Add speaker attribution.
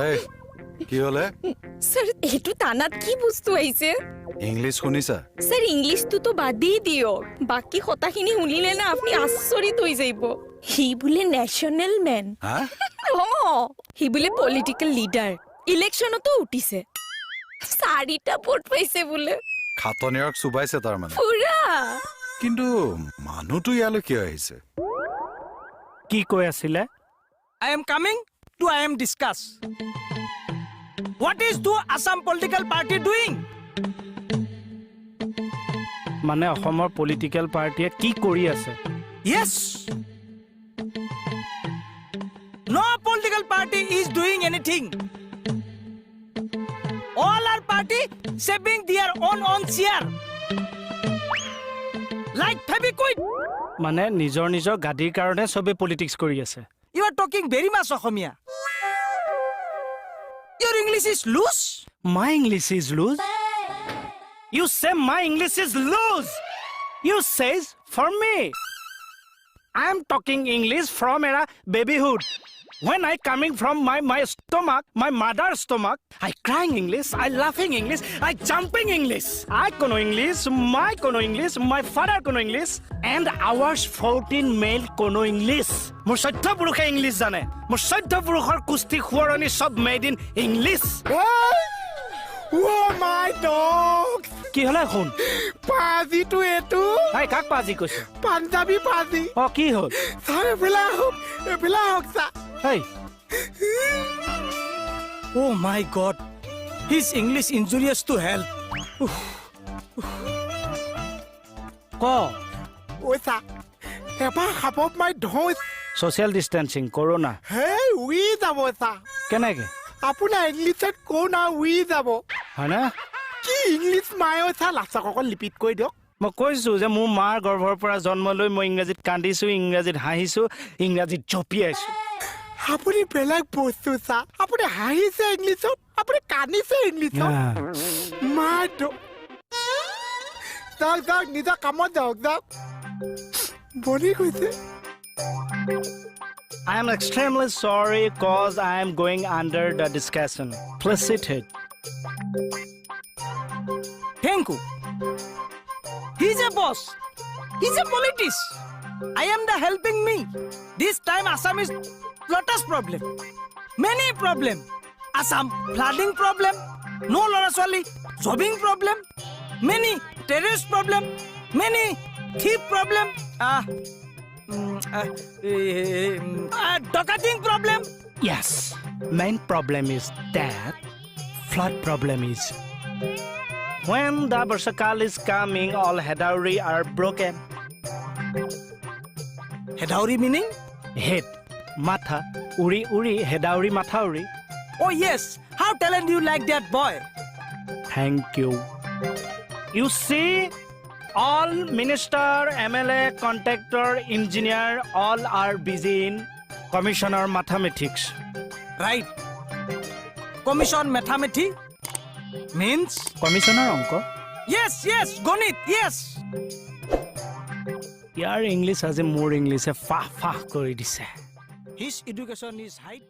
Speaker 1: এই কি হলে
Speaker 2: স্যার এইটো টানাত কি বস্তু আহিছে
Speaker 1: ইংলিছ শুনিছা
Speaker 2: স্যার ইংলিশটো তো বাদেই দিয়ক বাকি কথাখিনি শুনিলে না আপনি আচৰিত হৈ যাইব হি বোলে ন্যাশনাল ম্যান
Speaker 1: হা
Speaker 2: হি বোলে পলিটিক্যাল লিডার ইলেকশনতো উঠিছে 4টা ভোট পাইছে বোলে
Speaker 1: খাতনিয়াক চুবাইছে তাৰ মানে
Speaker 2: পুৰা
Speaker 1: কিন্তু মানুহটো ইয়ালৈ কিয় আহিছে
Speaker 3: কি কৈ আছিলে
Speaker 4: I am coming to I am discuss. What is the Assam political party doing?
Speaker 3: মানে অসমৰ পলিটিক্যাল পাৰ্টিয়ে কি কৰি আছে
Speaker 4: Yes. No political party is doing anything. All our party saving their own share. Like Feviquid.
Speaker 3: মানে নিজৰ নিজৰ গাদীৰ কাৰণে সবে পলিটিক্স কৰি আছে
Speaker 4: You are talking very much Assamia. Your English is loose.
Speaker 3: My English is loose. You say my English is loose. You says for me. I am talking English from era babyhood. When I coming from my stomach, my mother's stomach, I crying English, I laughing English, I jumping English. I kono English, my father kono English, and ours 14 male kono English. Mor 14 পুৰুষে English জানে. Mor 14 পুৰুষৰ কুস্তি খুৱৰণি সব made in English.
Speaker 5: Oh my dog!
Speaker 3: কি হলে শুন
Speaker 5: Pazi to etu!
Speaker 3: আই কাক পাজি কৈছ
Speaker 5: Punjabi pazi!
Speaker 3: অ কি হল
Speaker 5: Sorry, Bilahok, sir!
Speaker 3: Hey
Speaker 4: Oh my God. His English injurious to health.
Speaker 3: ক
Speaker 5: Oh, sir! Ever half of my dog?
Speaker 3: social distancing corona
Speaker 5: Hey, we jabo, sir!
Speaker 3: কেনেকে
Speaker 5: আপোনাৰ ইংলিছত কওঁ না উই যাব
Speaker 3: হয় না
Speaker 5: কি ইংলিছ মায়ো চা লাচক অকল লিপিত কৈ দিয়ক
Speaker 3: মই কৈছো যে মোৰ মাৰ গৰ্ভৰ পৰা জন্ম লৈ মই ইংৰাজীত কান্দিছো ইংৰাজীত হাঁহিছো ইংৰাজীত জঁপিয়াইছো
Speaker 5: আপুনি বেলেগ বস্তু চা আপুনি হাঁহিছে ইংলিছত আপুনি কান্দিছে ইংলিছত মাই যাওক নিজৰ কামত যাওক বনি কৈছে
Speaker 3: I am extremely sorry cause I am going under the discussion. Please sit it.
Speaker 4: Thank you. He's a boss. He's a politics. I am the helping me. This time Assam is lotus problem. Many problem. Assam flooding problem. No Loraswali jobbing problem. Many terrorist problem. Many thief problem. Docketing problem.
Speaker 3: Yes. Main problem is that flood problem is when the Barsakal is coming all Hedauri are broken.
Speaker 4: Hedauri meaning?
Speaker 3: Head, matha, uri, Hedauri mathauri.
Speaker 4: Oh yes. How talented you like that boy?
Speaker 3: Thank you. You see, all minister, MLA, contractor, engineer, all are busy in commissioner mathematics.
Speaker 4: Right. Commission mathematics means?
Speaker 3: Commissioner onko?
Speaker 4: Yes, Gonit, yes.
Speaker 3: Your English has a more English, fah kori dise.
Speaker 4: His education is high.